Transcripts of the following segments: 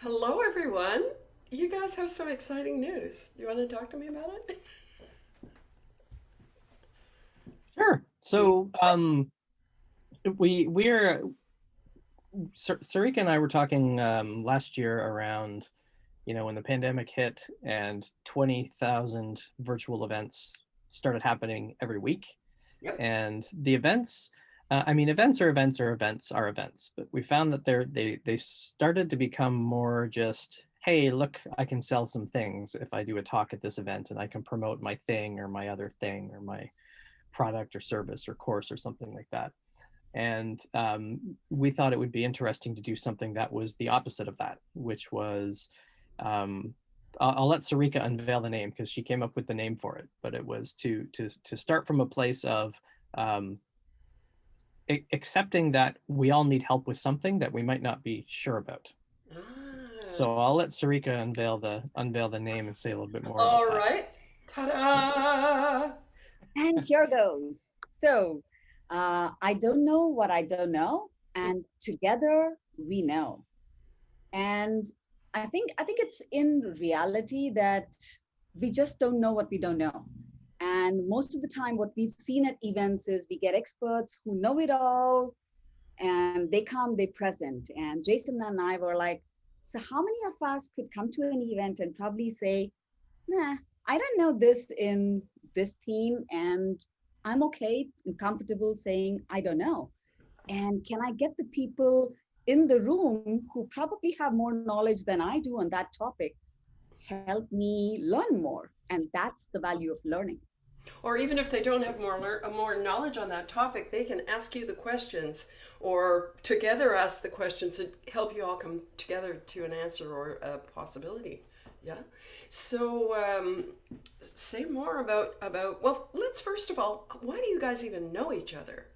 Hello, everyone. You guys have some exciting news. Do you want to talk to me about it? Sure. We're Sarika and I were talking last year around, when the pandemic hit and 20,000 virtual events started happening every week. Yep. And the events, events are events are events are events, but we found that they started to become more just, hey, look, I can sell some things if I do a talk at this event and I can promote my thing or my other thing or my product or service or course or something like that. And we thought it would be interesting to do something that was the opposite of that, which was um, I'll let Sarika unveil the name because she came up with the name for it. But it was to start from a place of um, accepting that we all need help with something that we might not be sure about. Ah, So I'll let Sarika unveil the name and say a little bit more about all that. right. Ta-da! And here goes. I don't know what I don't know, and together we know. And I think it's in reality that we just don't know what we don't know. And most of the time, what we've seen at events is we get experts who know it all, and they come, they present. And Jason and I were like, so how many of us could come to an event and probably say, nah, I don't know this in this team, and I'm okay and comfortable saying I don't know. And can I get the people in the room who probably have more knowledge than I do on that topic help me learn more? And that's the value of learning. Or even if they don't have more knowledge on that topic, they can ask you the questions, or together ask the questions and help you all come together to an answer or a possibility. Yeah. So, say more about. Well, let's first of all, why do you guys even know each other?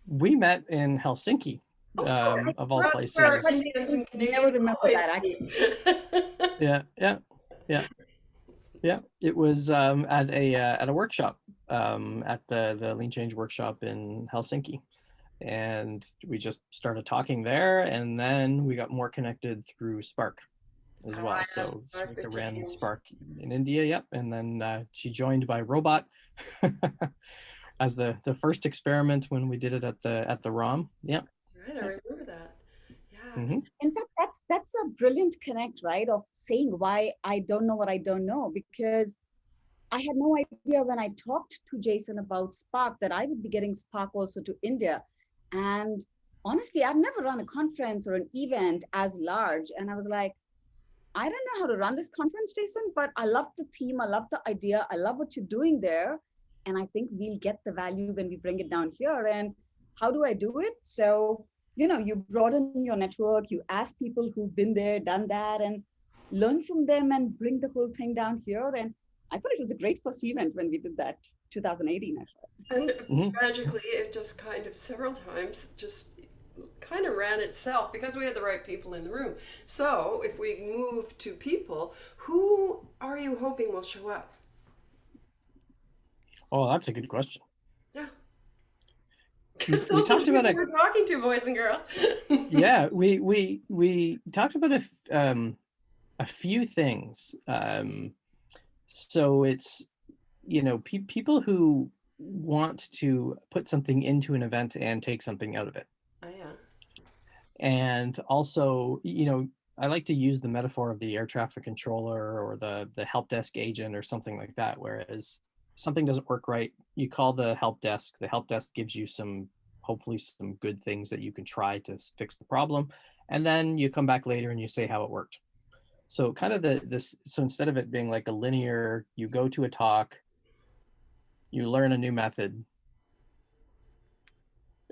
We met in Helsinki, Of course. of all That's where places. Indians and Never Canadians remember always that actually. meet. Yeah, yeah, yeah. Yeah, it was at a workshop at the Lean Change workshop in Helsinki, and we just started talking there, and then we got more connected through Spark as well. Ah, yes, So Mark Sarika ran became. Spark in India, yep, and then she joined by robot as the first experiment when we did it at the ROM. Yep. That's right. I remember that. Yeah. Mm-hmm. In fact, that's a brilliant connect, right? Of saying why I don't know what I don't know, because I had no idea when I talked to Jason about Spark that I would be getting Spark also to India. And honestly, I've never run a conference or an event as large. And I was like, I don't know how to run this conference, Jason, but I love the theme. I love the idea. I love what you're doing there. And I think we'll get the value when we bring it down here. And how do I do it? So, you broaden your network, you ask people who've been there, done that, and learn from them and bring the whole thing down here. And I thought it was a great first event when we did that, 2018, actually. And Mm-hmm. magically, it just kind of several times just kind of ran itself because we had the right people in the room. So, if we move to people, who are you hoping will show up? Oh, that's a good question. Yeah, We because we those are the talked about people a we're talking to, boys and girls. Yeah, we talked about a few things. So it's people who want to put something into an event and take something out of it, Oh, yeah. and also I like to use the metaphor of the air traffic controller or the help desk agent or something like that. Whereas something doesn't work right, you call the help desk. The help desk gives you hopefully some good things that you can try to fix the problem, and then you come back later and you say how it worked. So kind of so instead of it being like a linear, you go to a talk, you learn a new method,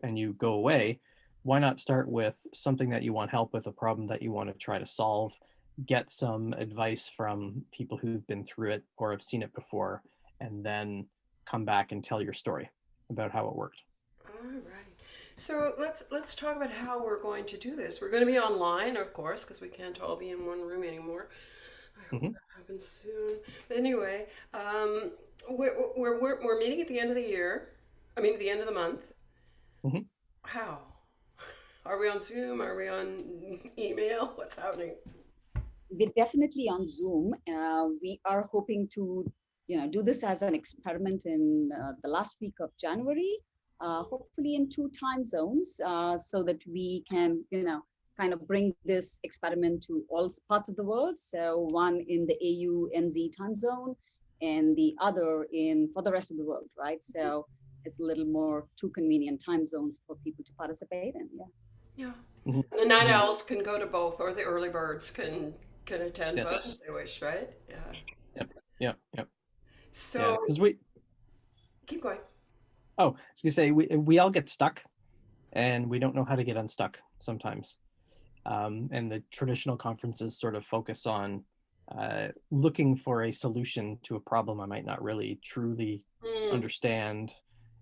and you go away. Why not start with something that you want help with, a problem that you want to try to solve, get some advice from people who've been through it or have seen it before, and then come back and tell your story about how it worked. All right. So let's talk about how we're going to do this. We're going to be online, of course, because we can't all be in one room anymore. I hope Mm-hmm. that happens soon. But anyway, we're meeting at the end of the year. I mean, at the end of the month. Mm-hmm. How? Are we on Zoom? Are we on email? What's happening? We're definitely on Zoom. We are hoping to, do this as an experiment in the last week of January, hopefully in 2 time zones, so that we can, kind of bring this experiment to all parts of the world. So one in the AU NZ time zone, and the other in for the rest of the world, right? So it's a little more two convenient time zones for people to participate in. Yeah. Yeah. Mhm. The night Mhm. owls can go to both, or the early birds can attend both Yes. if they wish, right? Yeah. Yep. Yep. Yep. Yeah. So Because we. keep going. Oh, I was gonna say we all get stuck, and we don't know how to get unstuck sometimes. And the traditional conferences sort of focus on looking for a solution to a problem I might not really truly Mm. understand.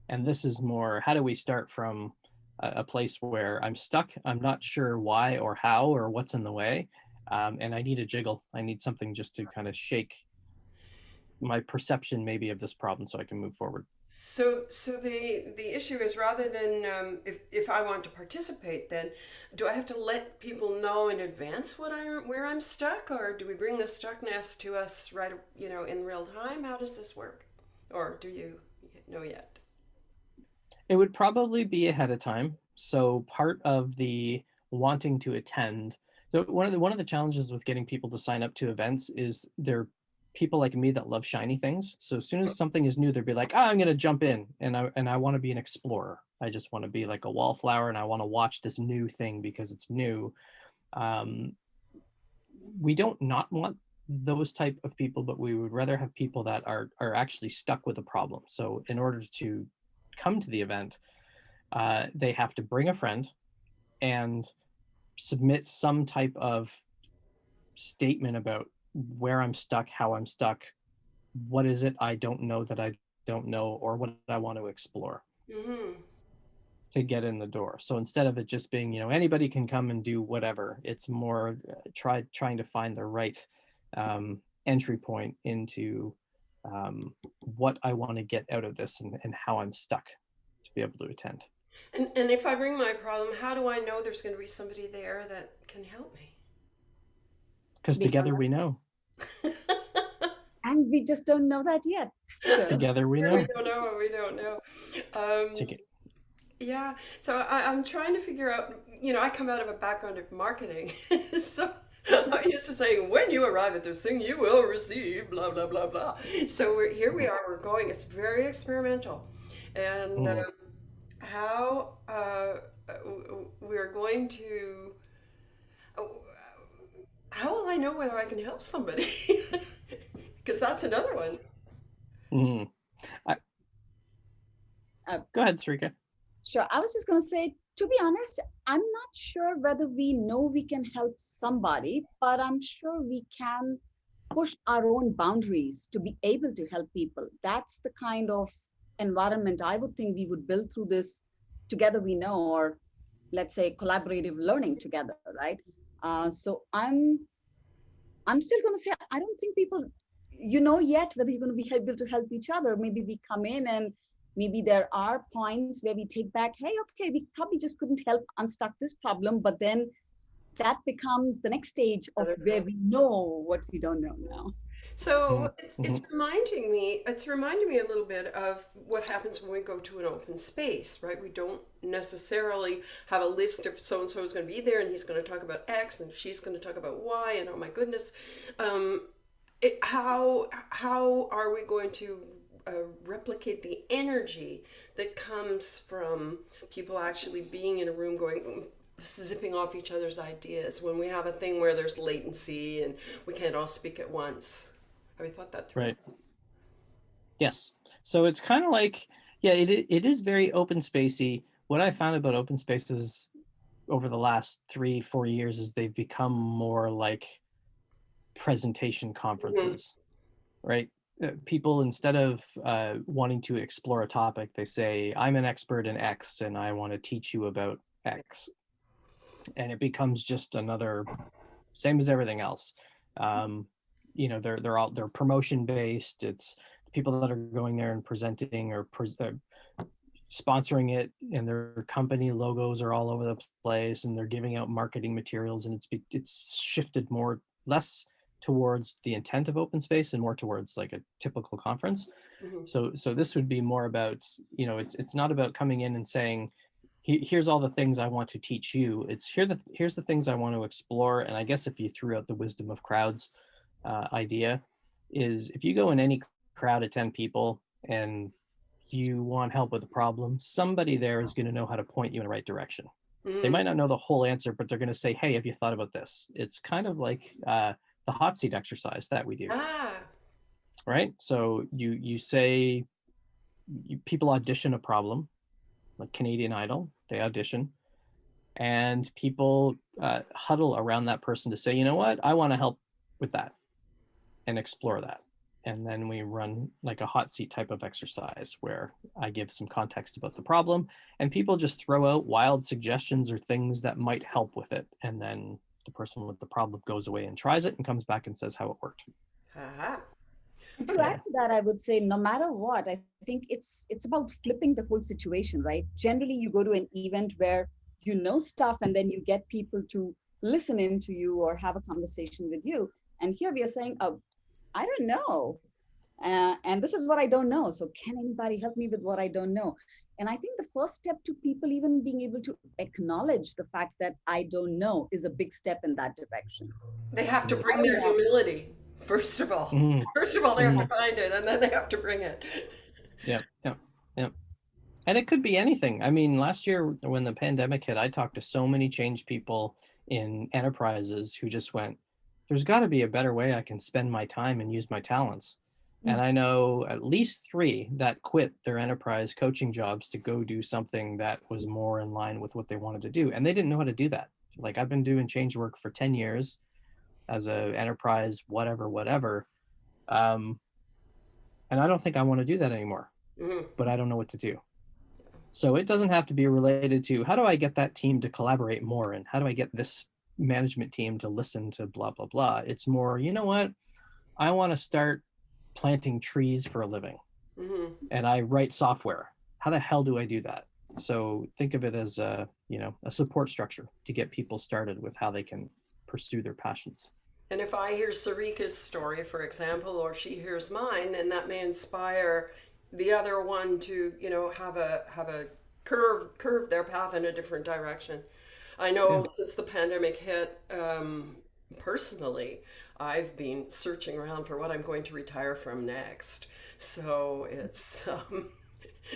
And this is more, how do we start from a place where I'm stuck, I'm not sure why or how or what's in the way, and I need a jiggle. I need something just to kind of shake my perception maybe of this problem so I can move forward. So the issue is, rather than if I want to participate, then do I have to let people know in advance where I'm stuck, or do we bring the stuckness to us right, in real time? How does this work, or do you know yet? It would probably be ahead of time. So part of the wanting to attend. So one of the challenges with getting people to sign up to events is they're people like me that love shiny things. So as soon as something is new, they'll be like, I'm gonna jump in and I want to be an explorer. I just want to be like a wallflower and I want to watch this new thing because it's new. Um, we don't not want those type of people, but we would rather have people that are actually stuck with a problem. So in order to come to the event, they have to bring a friend and submit some type of statement about where I'm stuck, how I'm stuck, what is it I don't know that I don't know, or what I want to explore Mm-hmm. to get in the door. So instead of it just being, anybody can come and do whatever, it's more trying to find the right entry point into what I want to get out of this and how I'm stuck to be able to attend. And if I bring my problem, how do I know there's going to be somebody there that can help me? Because We don't together know. we know. And we just don't know that yet. So Together we We know. don't know what we don't know. Um, Together. yeah, so I'm trying to figure out, I come out of a background of marketing. So I'm used to saying, when you arrive at this thing, you will receive blah, blah, blah, blah. So here we are, we're going, it's very experimental. And Mm. how we're going to, uh, how will I know whether I can help somebody? Because that's another one. Mm. I, uh, Go ahead, Sarika. sure. I was just going to say, to be honest, I'm not sure whether we know we can help somebody, but I'm sure we can push our own boundaries to be able to help people. That's the kind of environment I would think we would build through this together we know, or let's say collaborative learning together, right? So I'm still going to say I don't think people, yet whether you're going to be able to help each other. Maybe we come in and maybe there are points where we take back, hey, okay, we probably just couldn't help unstuck this problem, but then that becomes the next stage of where we know what we don't know now. So Mm. it's Mhm. reminding me a little bit of what happens when we go to an open space, right? We don't necessarily have a list of so and so is going to be there, and he's going to talk about X, and she's going to talk about Y, and oh my goodness, how are we going to replicate the energy that comes from people actually being in a room going, zipping off each other's ideas when we have a thing where there's latency and we can't all speak at once? Have you thought that through? Right. Yes. So it's kind of like, yeah, it is very open spacey. What I found about open spaces over the last 3-4 years is they've become more like presentation Mhm. conferences, right? People, instead of wanting to explore a topic, they say, I'm an expert in X and I want to teach you about X. And it becomes just another, same as everything else. Um, they're promotion based. It's people that are going there and presenting or sponsoring it, and their company logos are all over the place, and they're giving out marketing materials, and it's shifted more less towards the intent of open space and more towards like a typical conference. Mm-hmm. So this would be more about, it's not about coming in and saying, here's all the things I want to teach you. It's here's the things I want to explore. And I guess if you threw out the wisdom of crowds idea, is if you go in any crowd of 10 people and you want help with a problem, somebody there is going to know how to point you in the right direction. Mm-hmm. They might not know the whole answer, but they're going to say, hey, have you thought about this? It's kind of like the hot seat exercise that we do. Right? So you say, people audition a problem, like Canadian Idol, they audition, and people huddle around that person to say, you know what, I want to help with that and explore that. And then we run like a hot seat type of exercise where I give some context about the problem, and people just throw out wild suggestions or things that might help with it. And then the person with the problem goes away and tries it and comes back and says how it worked. And to add to that, I would say, no matter what, I think it's about flipping the whole situation, right? Generally, you go to an event where you know stuff, and then you get people to listen in to you or have a conversation with you. And here we are saying, oh, I don't know. And this is what I don't know. So can anybody help me with what I don't know? And I think the first step to people even being able to acknowledge the fact that I don't know is a big step in that direction. They have to bring their humility, first of all. Mm-hmm. First of all, they have to find it, and then they have to bring it. Yeah. And it could be anything. I mean, last year when the pandemic hit, I talked to so many change people in enterprises who just went, there's got to be a better way I can spend my time and use my talents. And I know at least 3 that quit their enterprise coaching jobs to go do something that was more in line with what they wanted to do. And they didn't know how to do that. Like, I've been doing change work for 10 years as a enterprise, whatever. And I don't think I want to do that anymore, but I don't know what to do. So it doesn't have to be related to, how do I get that team to collaborate more? And how do I get this management team to listen to blah, blah, blah. It's more, you know what? I want to start planting trees for a living, and I write software. How the hell do I do that? So think of it as a support structure to get people started with how they can pursue their passions. And if I hear Sarika's story, for example, or she hears mine, and that may inspire the other one to, have a curve their path in a different direction. I know since the pandemic hit, personally, I've been searching around for what I'm going to retire from next. So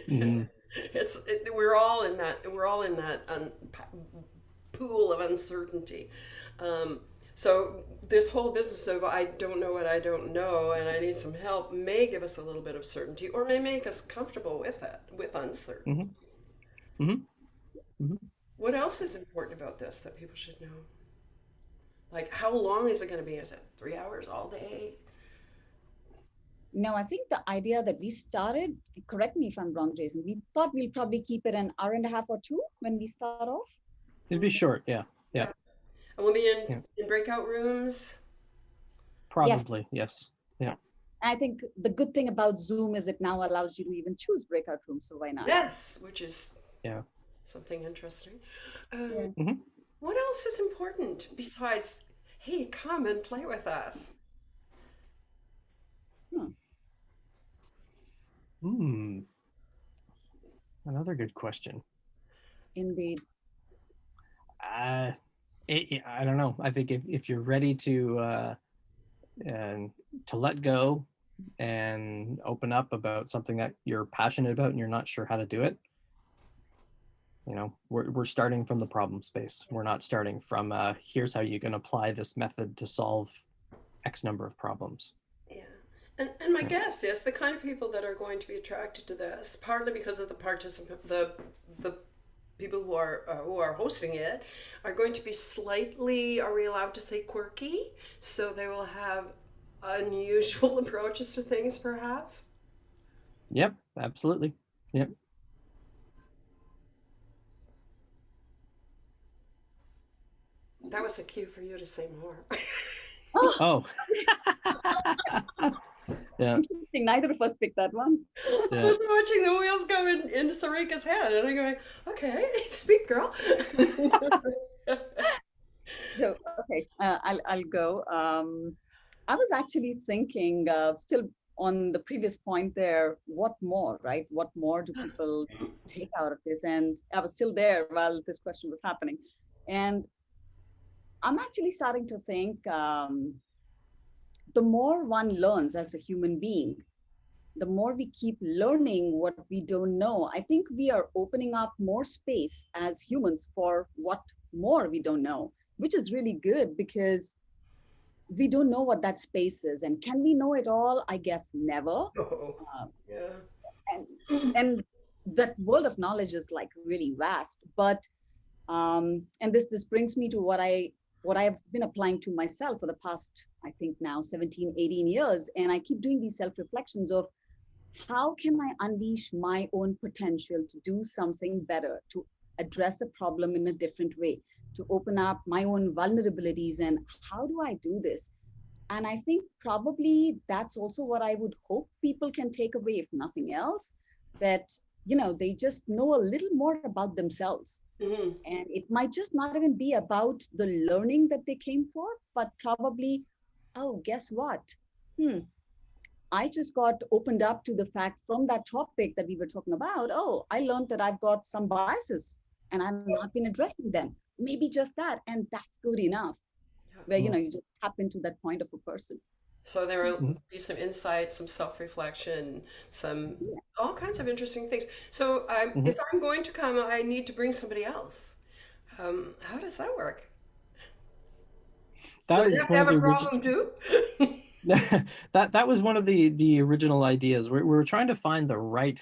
we're all in that pool of uncertainty. So this whole business of I don't know what I don't know and I need some help may give us a little bit of certainty, or may make us comfortable with it, with uncertainty. What else is important about this that people should know? Like, how long is it going to be? Is it 3 hours all day? No, I think the idea that we started, correct me if I'm wrong, Jason, we thought we'll probably keep it an hour and a half or 2 when we start off. It'd be short, yeah. And we'll be in breakout rooms? Probably, yes. Yeah. I think the good thing about Zoom is it now allows you to even choose breakout rooms, so why not? Yes, which is something interesting. What else is important besides, hey, come and play with us? Another good question. Indeed. I don't know. I think if you're ready to let go and open up about something that you're passionate about and you're not sure how to do it, we're starting from the problem space. We're not starting from here's how you can apply this method to solve X number of problems. Yeah. And my guess is the kind of people that are going to be attracted to this, partly because of the people who are hosting it, are going to be slightly, are we allowed to say quirky? So they will have unusual approaches to things, perhaps? Yep, absolutely. Yep. That was a cue for you to say more. Oh. Yeah. think neither of us picked that one. I Yeah. was watching the wheels go into Sarika's head, and I'm going, okay, speak, girl. So, okay, I'll go. I was actually thinking, still on the previous point there, what more, right? What more do people take out of this? And I was still there while this question was happening. And I'm actually starting to think the more one learns as a human being, the more we keep learning what we don't know, I think we are opening up more space as humans for what more we don't know, which is really good because we don't know what that space is. And can we know it all? I guess never. Oh, Uh, yeah. and that world of knowledge is like really vast. But and this brings me to what I've been applying to myself for the past, I think now 17, 18 years. And I keep doing these self-reflections of how can I unleash my own potential to do something better, to address a problem in a different way, to open up my own vulnerabilities, and how do I do this? And I think probably that's also what I would hope people can take away, if nothing else, that, they just know a little more about themselves. Hmm. And it might just not even be about the learning that they came for, but probably, oh, guess what? Hmm, I just got opened up to the fact from that topic that we were talking about. Oh, I learned that I've got some biases and I've not been addressing them. Maybe just that. And that's good enough. Where, Mm. you just tap into that point of a person. So there will Mhm. be some insights, some self-reflection, some Yeah. all kinds of interesting things. So Mhm. if I'm going to come, I need to bring somebody else. How does that work? Do That I is have to one of have a the original. problem too? That was one of the original ideas. We're trying to find the right,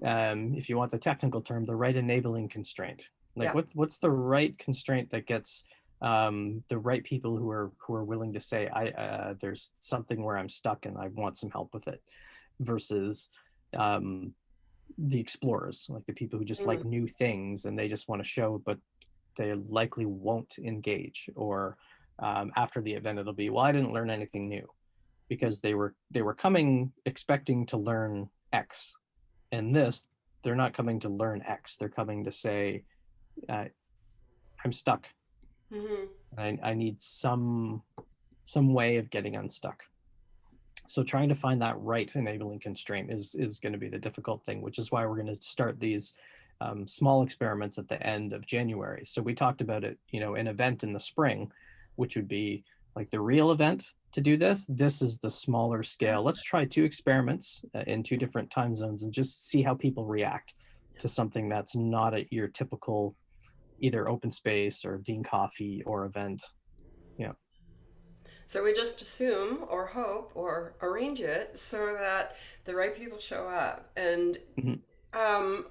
if you want the technical term, the right enabling constraint. Like Yeah. what's the right constraint that gets the right people who are willing to say, there's something where I'm stuck and I want some help with it, versus um, the explorers, like the people who just like Mm. new things and they just want to show, but they likely won't engage. Or after the event, it'll be, well, I didn't learn anything new, because they were coming expecting to learn X, and this, they're not coming to learn X. They're coming to say, uh, I'm stuck. Hmm. I need some way of getting unstuck. So trying to find that right enabling constraint is going to be the difficult thing, which is why we're going to start these small experiments at the end of January. So we talked about it, an event in the spring, which would be like the real event to do this. This is the smaller scale. Let's try 2 experiments in 2 different time zones and just see how people react to something that's not at your typical either open space or Dean Coffee or event. Yeah. So we just assume or hope or arrange it so that the right people show up. And Mhm. um,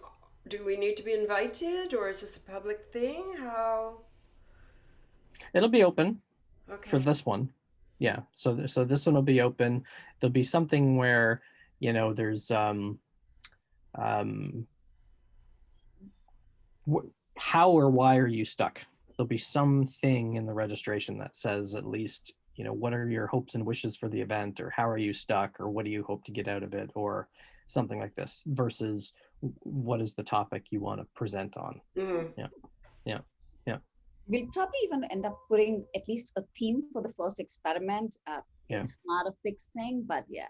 do we need to be invited, or is this a public thing? How? It'll be open for Okay. this one. Yeah. So this one will be open. There'll be something where, there's um how or why are you stuck? There'll be something in the registration that says, at least, what are your hopes and wishes for the event, or how are you stuck, or what do you hope to get out of it, or something like this, versus what is the topic you want to present on. Mm. Yeah. Yeah. Yeah. We'll probably even end up putting at least a theme for the first experiment. Yeah. It's not a fixed thing, but yeah,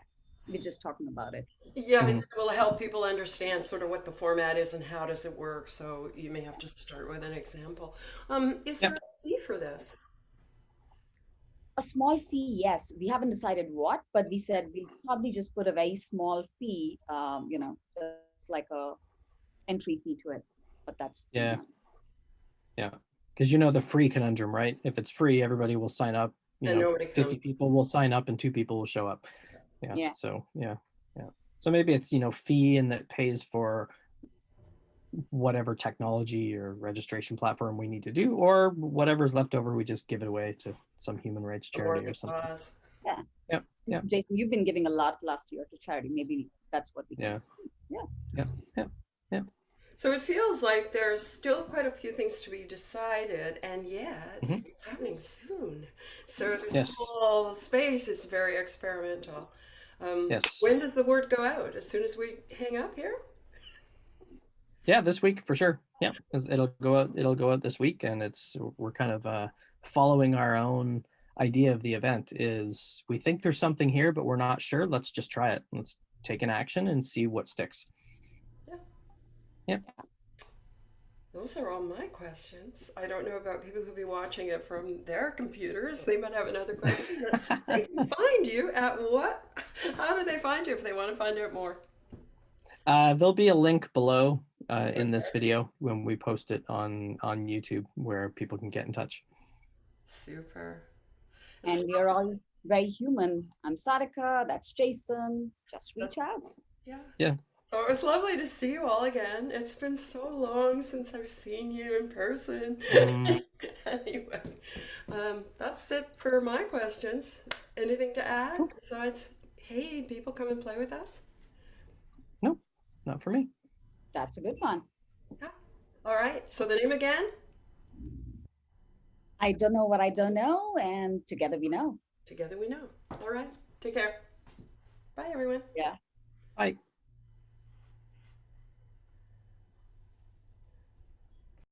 we're just talking about it. Yeah, Mhm. it will help people understand sort of what the format is and how does it work. So you may have to start with an example. Is there Yeah. a fee for this? A small fee, yes. We haven't decided what, but we said we'll probably just put a very small fee, just like a entry fee to it. But that's pretty Yeah. much. Yeah. Because the free conundrum, right? If it's free, everybody will sign up. And nobody 50 comes. people will sign up and 2 people will show up. Yeah. Yeah. So yeah. Yeah. So maybe it's, fee, and that pays for whatever technology or registration platform we need to do, or whatever's left over, we just give it away to some human rights A charity worthy or something. cause. Yeah. Yeah. Yeah. Jason, you've been giving a lot last year to charity. Maybe that's what we can Yeah. just do. Yeah. Yeah. Yeah. Yeah. So it feels like there's still quite a few things to be decided, and yet Mhm. it's happening soon. So this Yes. whole space is very experimental. Yes. When does the word go out? As soon as we hang up here? Yeah, this week for sure. Yeah, it'll go out. It'll go out this week, and we're kind of following our own idea of the event. Is we think there's something here, but we're not sure. Let's just try it. Let's take an action and see what sticks. Yeah. Yeah. Those are all my questions. I don't know about people who'll be watching it from their computers. They might have another question. They can find you at what? How do they find you if they want to find out more? There'll be a link below in this video when we post it on YouTube where people can get in touch. Super. And you're all very human. I'm Sarika, that's Jason. Just reach out. Yeah. Yeah. So it was lovely to see you all again. It's been so long since I've seen you in person. Anyway, that's it for my questions. Anything to add besides, hey, people come and play with us? Nope, not for me. That's a good one. Yeah. All right. So the name again? I don't know what I don't know, and together we know. Together we know. All right. Take care. Bye, everyone. Yeah. Bye.